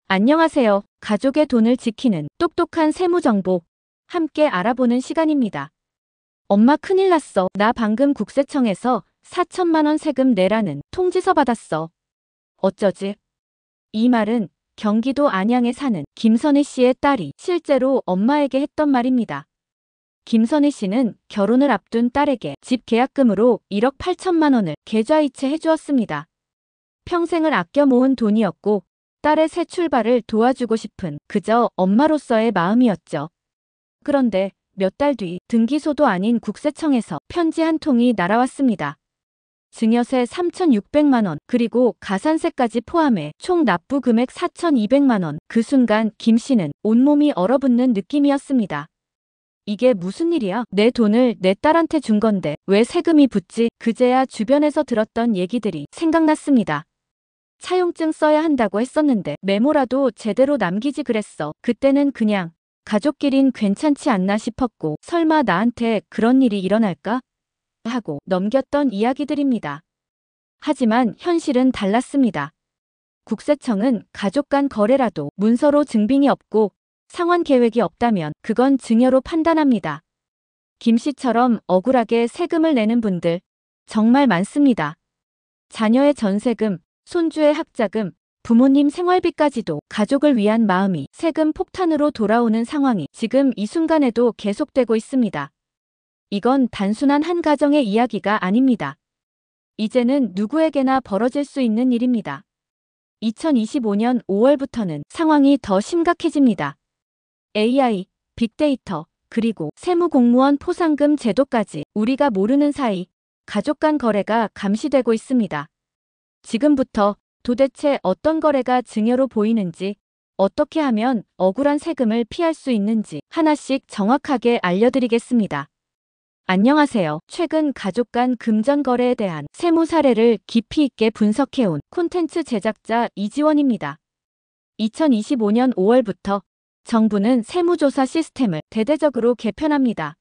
안녕하세요. 가족의 돈을 지키는 똑똑한 세무 정보 함께 알아보는 시간입니다. 엄마 큰일 났어. 나 방금 국세청에서 4천만 원 세금 내라는 통지서 받았어. 어쩌지? 이 말은 경기도 안양에 사는 김선희 씨의 딸이 실제로 엄마에게 했던 말입니다. 김선희 씨는 결혼을 앞둔 딸에게 집 계약금으로 1억 8천만 원을 계좌이체 해주었습니다. 평생을 아껴 모은 돈이었고 딸의 새 출발을 도와주고 싶은 그저 엄마로서의 마음이었죠. 그런데 몇 달 뒤 등기소도 아닌 국세청에서 편지 한 통이 날아왔습니다. 증여세 3,600만 원 그리고 가산세까지 포함해 총 납부 금액 4,200만 원. 그 순간 김 씨는 온몸이 얼어붙는 느낌이었습니다. 이게 무슨 일이야? 내 돈을 내 딸한테 준 건데 왜 세금이 붙지? 그제야 주변에서 들었던 얘기들이 생각났습니다. 차용증 써야 한다고 했었는데 메모라도 제대로 남기지 그랬어. 그때는 그냥 가족끼린 괜찮지 않나 싶었고 설마 나한테 그런 일이 일어날까? 하고 넘겼던 이야기들입니다. 하지만 현실은 달랐습니다. 국세청은 가족 간 거래라도 문서로 증빙이 없고 상환 계획이 없다면 그건 증여로 판단합니다. 김 씨처럼 억울하게 세금을 내는 분들 정말 많습니다. 자녀의 전세금, 손주의 학자금, 부모님 생활비까지도 가족을 위한 마음이 세금 폭탄으로 돌아오는 상황이 지금 이 순간에도 계속되고 있습니다. 이건 단순한 한 가정의 이야기가 아닙니다. 이제는 누구에게나 벌어질 수 있는 일입니다. 2025년 5월부터는 상황이 더 심각해집니다. AI, 빅데이터, 그리고 세무공무원 포상금 제도까지 우리가 모르는 사이 가족 간 거래가 감시되고 있습니다. 지금부터 도대체 어떤 거래가 증여로 보이는지, 어떻게 하면 억울한 세금을 피할 수 있는지 하나씩 정확하게 알려드리겠습니다. 안녕하세요. 최근 가족 간 금전 거래에 대한 세무 사례를 깊이 있게 분석해온 콘텐츠 제작자 이지원입니다. 2025년 5월부터 정부는 세무조사 시스템을 대대적으로 개편합니다.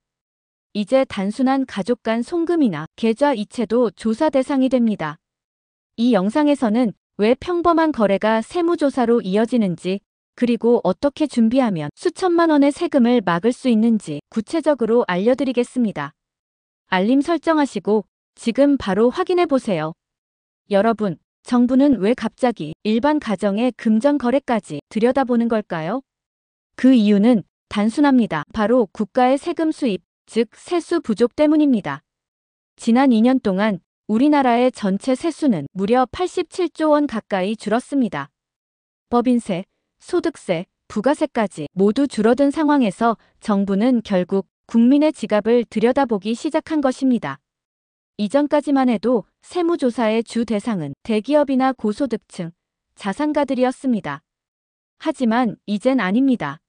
이제 단순한 가족 간 송금이나 계좌 이체도 조사 대상이 됩니다. 이 영상에서는 왜 평범한 거래가 세무조사로 이어지는지, 그리고 어떻게 준비하면 수천만 원의 세금을 막을 수 있는지 구체적으로 알려드리겠습니다. 알림 설정하시고 지금 바로 확인해 보세요. 여러분, 정부는 왜 갑자기 일반 가정의 금전 거래까지 들여다보는 걸까요? 그 이유는 단순합니다. 바로 국가의 세금 수입, 즉 세수 부족 때문입니다. 지난 2년 동안 우리나라의 전체 세수는 무려 87조 원 가까이 줄었습니다. 법인세, 소득세, 부가세까지 모두 줄어든 상황에서 정부는 결국 국민의 지갑을 들여다보기 시작한 것입니다. 이전까지만 해도 세무조사의 주 대상은 대기업이나 고소득층, 자산가들이었습니다. 하지만 이젠 아닙니다.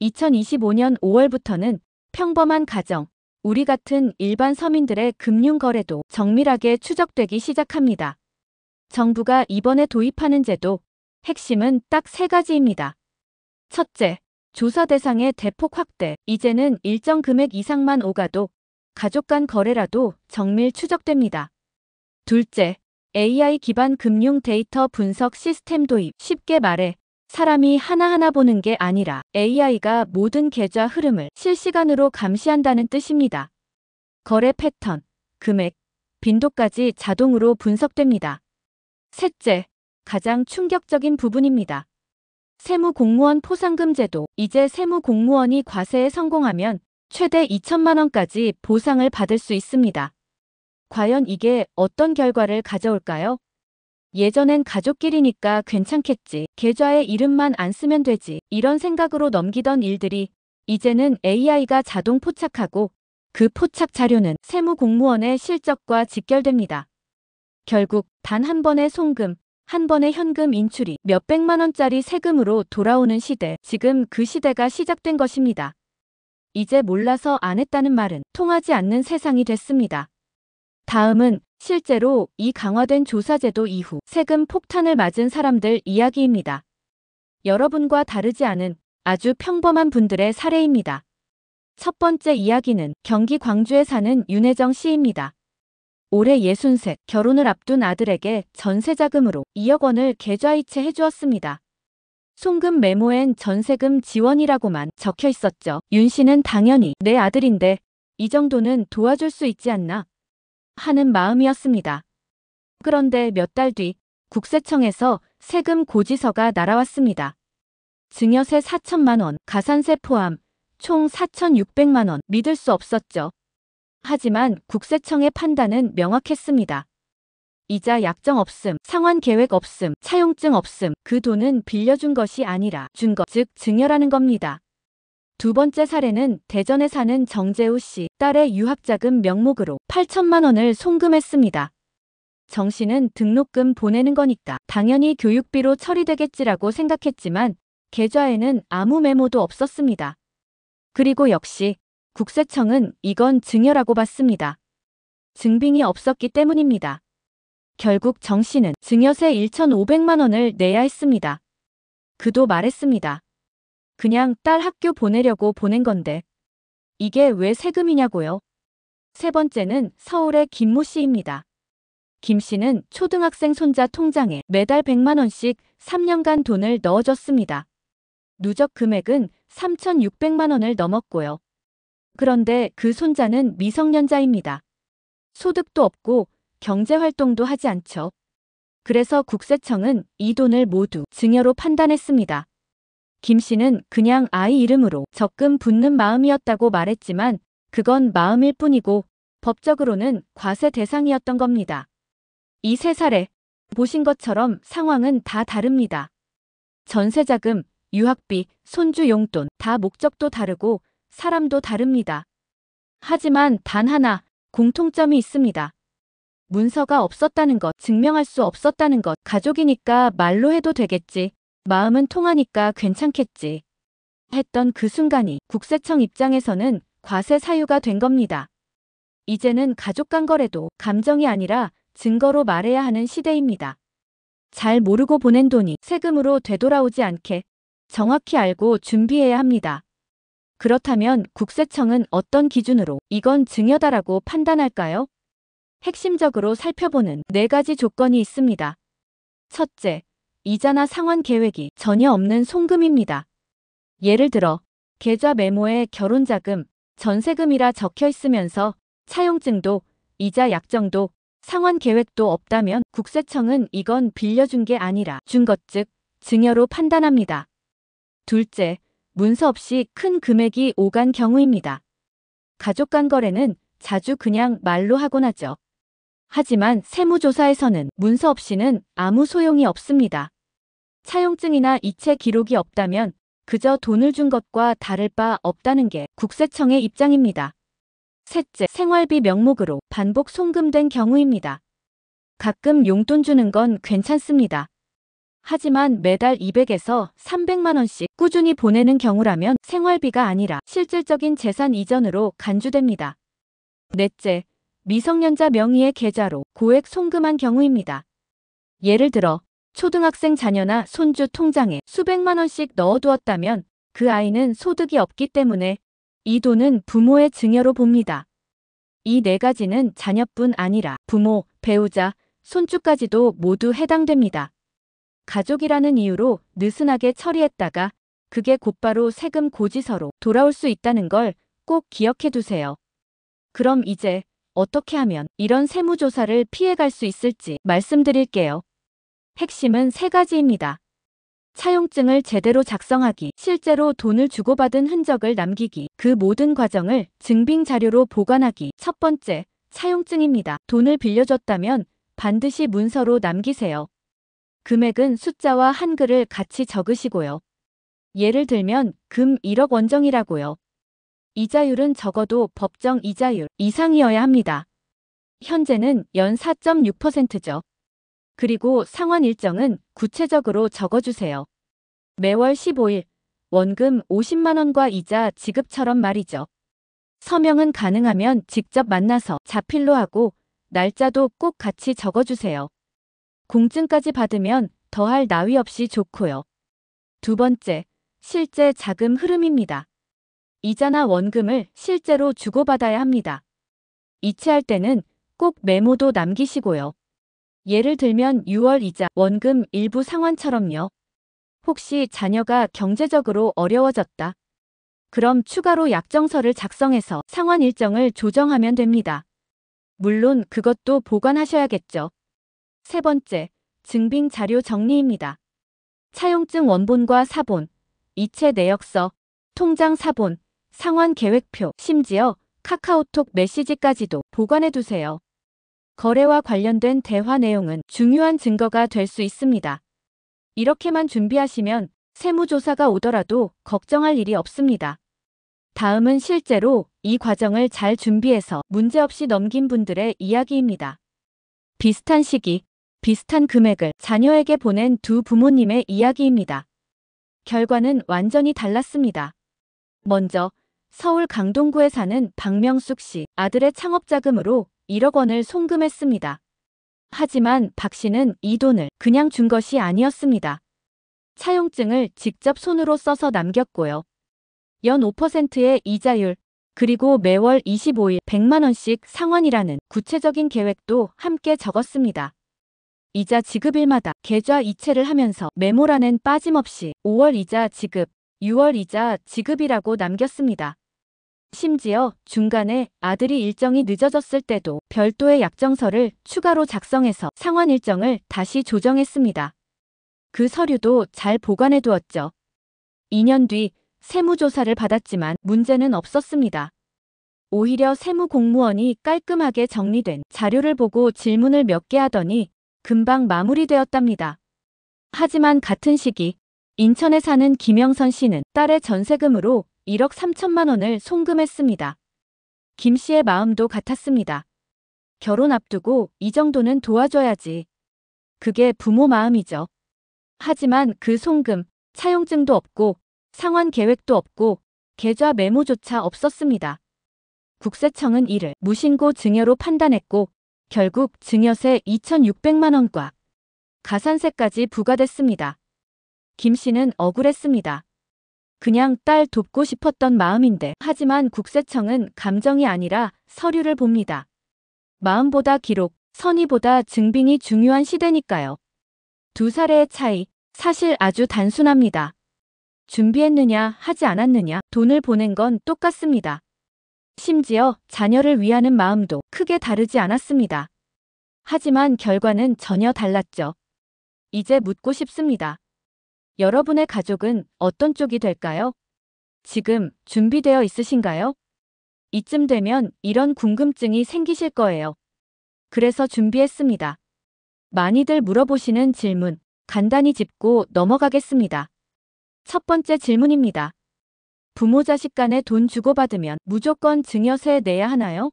2025년 5월부터는 평범한 가정, 우리 같은 일반 서민들의 금융거래도 정밀하게 추적되기 시작합니다. 정부가 이번에 도입하는 제도, 핵심은 딱 3가지입니다. 첫째, 조사 대상의 대폭 확대. 이제는 일정 금액 이상만 오가도 가족 간 거래라도 정밀 추적됩니다. 둘째, AI 기반 금융 데이터 분석 시스템 도입. 쉽게 말해 사람이 하나하나 보는 게 아니라 AI가 모든 계좌 흐름을 실시간으로 감시한다는 뜻입니다. 거래 패턴, 금액, 빈도까지 자동으로 분석됩니다. 셋째, 가장 충격적인 부분입니다. 세무공무원 포상금 제도. 이제 세무공무원이 과세에 성공하면 최대 2천만 원까지 보상을 받을 수 있습니다. 과연 이게 어떤 결과를 가져올까요? 예전엔 가족끼리니까 괜찮겠지, 계좌에 이름만 안 쓰면 되지, 이런 생각으로 넘기던 일들이 이제는 AI가 자동 포착하고 그 포착 자료는 세무공무원의 실적과 직결됩니다. 결국 단 한 번의 송금, 한 번의 현금 인출이 몇백만 원짜리 세금으로 돌아오는 시대, 지금 그 시대가 시작된 것입니다. 이제 몰라서 안 했다는 말은 통하지 않는 세상이 됐습니다. 다음은 실제로 이 강화된 조사제도 이후 세금 폭탄을 맞은 사람들 이야기입니다. 여러분과 다르지 않은 아주 평범한 분들의 사례입니다. 첫 번째 이야기는 경기 광주에 사는 윤혜정 씨입니다. 올해 63, 결혼을 앞둔 아들에게 전세자금으로 2억 원을 계좌이체 해주었습니다. 송금 메모엔 전세금 지원이라고만 적혀 있었죠. 윤 씨는 당연히 내 아들인데 이 정도는 도와줄 수 있지 않나 하는 마음이었습니다. 그런데 몇 달 뒤 국세청에서 세금 고지서가 날아왔습니다. 증여세 4천만 원, 가산세 포함 총 4,600만 원. 믿을 수 없었죠. 하지만 국세청의 판단은 명확했습니다. 이자 약정 없음, 상환 계획 없음, 차용증 없음. 그 돈은 빌려준 것이 아니라 준 것, 즉 증여라는 겁니다. 두 번째 사례는 대전에 사는 정재우 씨, 딸의 유학자금 명목으로 8천만 원을 송금했습니다. 정 씨는 등록금 보내는 거니까 당연히 교육비로 처리되겠지라고 생각했지만 계좌에는 아무 메모도 없었습니다. 그리고 역시 국세청은 이건 증여라고 봤습니다. 증빙이 없었기 때문입니다. 결국 정 씨는 증여세 1,500만 원을 내야 했습니다. 그도 말했습니다. 그냥 딸 학교 보내려고 보낸 건데 이게 왜 세금이냐고요. 세 번째는 서울의 김모 씨입니다. 김 씨는 초등학생 손자 통장에 매달 100만 원씩 3년간 돈을 넣어줬습니다. 누적 금액은 3,600만 원을 넘었고요. 그런데 그 손자는 미성년자입니다. 소득도 없고 경제활동도 하지 않죠. 그래서 국세청은 이 돈을 모두 증여로 판단했습니다. 김 씨는 그냥 아이 이름으로 적금 붓는 마음이었다고 말했지만 그건 마음일 뿐이고 법적으로는 과세 대상이었던 겁니다. 이 세 사례 보신 것처럼 상황은 다 다릅니다. 전세자금, 유학비, 손주 용돈 다 목적도 다르고 사람도 다릅니다. 하지만 단 하나 공통점이 있습니다. 문서가 없었다는 것, 증명할 수 없었다는 것, 가족이니까 말로 해도 되겠지, 마음은 통하니까 괜찮겠지 했던 그 순간이 국세청 입장에서는 과세 사유가 된 겁니다. 이제는 가족 간 거래도 감정이 아니라 증거로 말해야 하는 시대입니다. 잘 모르고 보낸 돈이 세금으로 되돌아오지 않게 정확히 알고 준비해야 합니다. 그렇다면 국세청은 어떤 기준으로 이건 증여다라고 판단할까요? 핵심적으로 살펴보는 4가지 조건이 있습니다. 첫째, 이자나 상환 계획이 전혀 없는 송금입니다. 예를 들어 계좌 메모에 결혼자금, 전세금이라 적혀 있으면서 차용증도, 이자 약정도, 상환 계획도 없다면 국세청은 이건 빌려준 게 아니라 준 것, 즉 증여로 판단합니다. 둘째, 문서 없이 큰 금액이 오간 경우입니다. 가족 간 거래는 자주 그냥 말로 하곤 하죠. 하지만 세무조사에서는 문서 없이는 아무 소용이 없습니다. 차용증이나 이체 기록이 없다면 그저 돈을 준 것과 다를 바 없다는 게 국세청의 입장입니다. 셋째, 생활비 명목으로 반복 송금된 경우입니다. 가끔 용돈 주는 건 괜찮습니다. 하지만 매달 200에서 300만 원씩 꾸준히 보내는 경우라면 생활비가 아니라 실질적인 재산 이전으로 간주됩니다. 넷째, 미성년자 명의의 계좌로 고액 송금한 경우입니다. 예를 들어 초등학생 자녀나 손주 통장에 수백만 원씩 넣어두었다면 그 아이는 소득이 없기 때문에 이 돈은 부모의 증여로 봅니다. 이 4가지는 자녀뿐 아니라 부모, 배우자, 손주까지도 모두 해당됩니다. 가족이라는 이유로 느슨하게 처리했다가 그게 곧바로 세금 고지서로 돌아올 수 있다는 걸 꼭 기억해 두세요. 그럼 이제 어떻게 하면 이런 세무조사를 피해갈 수 있을지 말씀드릴게요. 핵심은 3가지입니다. 차용증을 제대로 작성하기, 실제로 돈을 주고받은 흔적을 남기기, 그 모든 과정을 증빙 자료로 보관하기. 첫 번째, 차용증입니다. 돈을 빌려줬다면 반드시 문서로 남기세요. 금액은 숫자와 한글을 같이 적으시고요. 예를 들면 금 1억 원정이라고요. 이자율은 적어도 법정 이자율 이상이어야 합니다. 현재는 연 4.6%죠. 그리고 상환 일정은 구체적으로 적어주세요. 매월 15일, 원금 50만 원과 이자 지급처럼 말이죠. 서명은 가능하면 직접 만나서 자필로 하고 날짜도 꼭 같이 적어주세요. 공증까지 받으면 더할 나위 없이 좋고요. 두 번째, 실제 자금 흐름입니다. 이자나 원금을 실제로 주고받아야 합니다. 이체할 때는 꼭 메모도 남기시고요. 예를 들면 6월 이자, 원금 일부 상환처럼요. 혹시 자녀가 경제적으로 어려워졌다. 그럼 추가로 약정서를 작성해서 상환 일정을 조정하면 됩니다. 물론 그것도 보관하셔야겠죠. 세 번째, 증빙 자료 정리입니다. 차용증 원본과 사본, 이체 내역서, 통장 사본, 상환 계획표, 심지어 카카오톡 메시지까지도 보관해 두세요. 거래와 관련된 대화 내용은 중요한 증거가 될 수 있습니다. 이렇게만 준비하시면 세무조사가 오더라도 걱정할 일이 없습니다. 다음은 실제로 이 과정을 잘 준비해서 문제없이 넘긴 분들의 이야기입니다. 비슷한 시기, 비슷한 금액을 자녀에게 보낸 두 부모님의 이야기입니다. 결과는 완전히 달랐습니다. 먼저 서울 강동구에 사는 박명숙 씨, 아들의 창업자금으로 1억 원을 송금했습니다. 하지만 박 씨는 이 돈을 그냥 준 것이 아니었습니다. 차용증을 직접 손으로 써서 남겼고요. 연 5%의 이자율, 그리고 매월 25일 100만 원씩 상환이라는 구체적인 계획도 함께 적었습니다. 이자 지급일마다 계좌 이체를 하면서 메모란엔 빠짐없이 5월 이자 지급, 6월 이자 지급이라고 남겼습니다. 심지어 중간에 아들이 일정이 늦어졌을 때도 별도의 약정서를 추가로 작성해서 상환 일정을 다시 조정했습니다. 그 서류도 잘 보관해 두었죠. 2년 뒤 세무조사를 받았지만 문제는 없었습니다. 오히려 세무공무원이 깔끔하게 정리된 자료를 보고 질문을 몇 개 하더니 금방 마무리되었답니다. 하지만 같은 시기 인천에 사는 김영선 씨는 딸의 전세금으로 1억 3천만 원을 송금했습니다. 김 씨의 마음도 같았습니다. 결혼 앞두고 이 정도는 도와줘야지. 그게 부모 마음이죠. 하지만 그 송금, 차용증도 없고 상환 계획도 없고 계좌 메모조차 없었습니다. 국세청은 이를 무신고 증여로 판단했고 결국 증여세 2,600만 원과 가산세까지 부과됐습니다. 김 씨는 억울했습니다. 그냥 딸 돕고 싶었던 마음인데, 하지만 국세청은 감정이 아니라 서류를 봅니다. 마음보다 기록, 선의보다 증빙이 중요한 시대니까요. 두 사례의 차이, 사실 아주 단순합니다. 준비했느냐, 하지 않았느냐, 돈을 보낸 건 똑같습니다. 심지어 자녀를 위하는 마음도 크게 다르지 않았습니다. 하지만 결과는 전혀 달랐죠. 이제 묻고 싶습니다. 여러분의 가족은 어떤 쪽이 될까요? 지금 준비되어 있으신가요? 이쯤 되면 이런 궁금증이 생기실 거예요. 그래서 준비했습니다. 많이들 물어보시는 질문, 간단히 짚고 넘어가겠습니다. 첫 번째 질문입니다. 부모 자식 간에 돈 주고받으면 무조건 증여세 내야 하나요?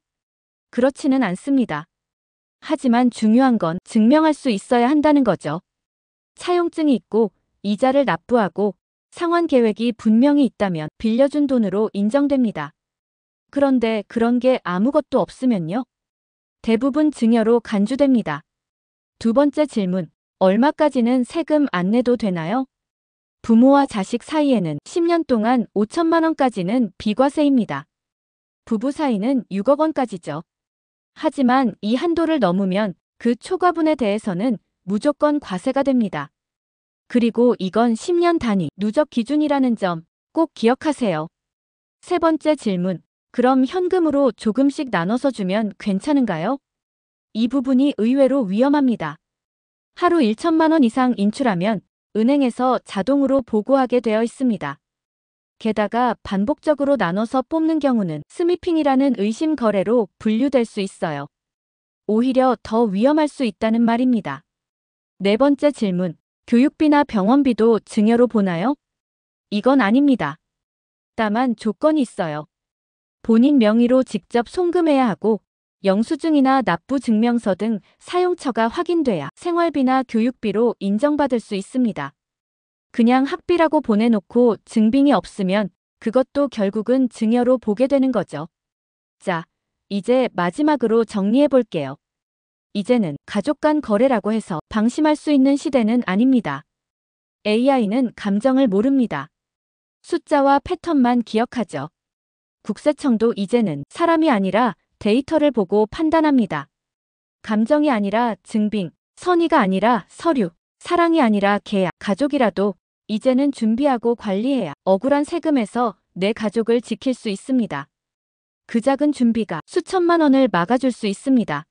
그렇지는 않습니다. 하지만 중요한 건 증명할 수 있어야 한다는 거죠. 차용증이 있고 이자를 납부하고 상환 계획이 분명히 있다면 빌려준 돈으로 인정됩니다. 그런데 그런 게 아무것도 없으면요? 대부분 증여로 간주됩니다. 두 번째 질문, 얼마까지는 세금 안 내도 되나요? 부모와 자식 사이에는 10년 동안 5천만 원까지는 비과세입니다. 부부 사이는 6억 원까지죠. 하지만 이 한도를 넘으면 그 초과분에 대해서는 무조건 과세가 됩니다. 그리고 이건 10년 단위 누적 기준이라는 점 꼭 기억하세요. 세 번째 질문, 그럼 현금으로 조금씩 나눠서 주면 괜찮은가요? 이 부분이 의외로 위험합니다. 하루 1천만 원 이상 인출하면 은행에서 자동으로 보고하게 되어 있습니다. 게다가 반복적으로 나눠서 뽑는 경우는 스미핑이라는 의심 거래로 분류될 수 있어요. 오히려 더 위험할 수 있다는 말입니다. 네 번째 질문, 교육비나 병원비도 증여로 보나요? 이건 아닙니다. 다만 조건이 있어요. 본인 명의로 직접 송금해야 하고 영수증이나 납부증명서 등 사용처가 확인돼야 생활비나 교육비로 인정받을 수 있습니다. 그냥 학비라고 보내놓고 증빙이 없으면 그것도 결국은 증여로 보게 되는 거죠. 자, 이제 마지막으로 정리해 볼게요. 이제는 가족 간 거래라고 해서 방심할 수 있는 시대는 아닙니다. AI는 감정을 모릅니다. 숫자와 패턴만 기억하죠. 국세청도 이제는 사람이 아니라 데이터를 보고 판단합니다. 감정이 아니라 증빙, 선의가 아니라 서류, 사랑이 아니라 계약, 가족이라도 이제는 준비하고 관리해야 억울한 세금에서 내 가족을 지킬 수 있습니다. 그 작은 준비가 수천만 원을 막아줄 수 있습니다.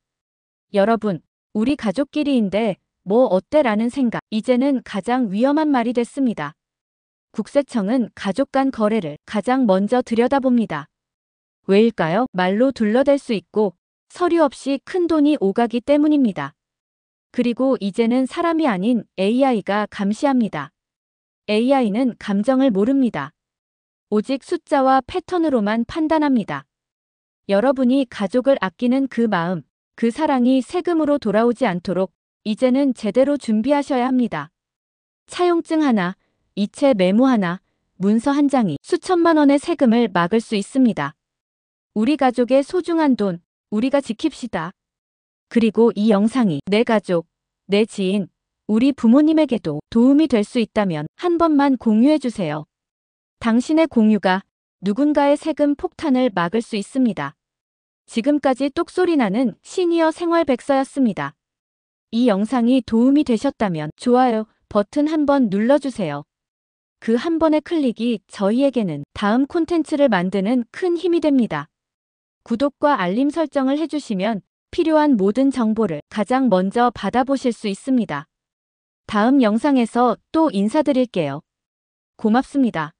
여러분, 우리 가족끼리인데 뭐 어때라는 생각, 이제는 가장 위험한 말이 됐습니다. 국세청은 가족 간 거래를 가장 먼저 들여다봅니다. 왜일까요? 말로 둘러댈 수 있고 서류 없이 큰 돈이 오가기 때문입니다. 그리고 이제는 사람이 아닌 AI가 감시합니다. AI는 감정을 모릅니다. 오직 숫자와 패턴으로만 판단합니다. 여러분이 가족을 아끼는 그 마음, 그 사랑이 세금으로 돌아오지 않도록 이제는 제대로 준비하셔야 합니다. 차용증 하나, 이체 메모 하나, 문서 한 장이 수천만 원의 세금을 막을 수 있습니다. 우리 가족의 소중한 돈, 우리가 지킵시다. 그리고 이 영상이 내 가족, 내 지인, 우리 부모님에게도 도움이 될 수 있다면 한 번만 공유해주세요. 당신의 공유가 누군가의 세금 폭탄을 막을 수 있습니다. 지금까지 똑소리 나는 시니어 생활백서였습니다. 이 영상이 도움이 되셨다면 좋아요 버튼 한번 눌러주세요. 그 한 번의 클릭이 저희에게는 다음 콘텐츠를 만드는 큰 힘이 됩니다. 구독과 알림 설정을 해주시면 필요한 모든 정보를 가장 먼저 받아보실 수 있습니다. 다음 영상에서 또 인사드릴게요. 고맙습니다.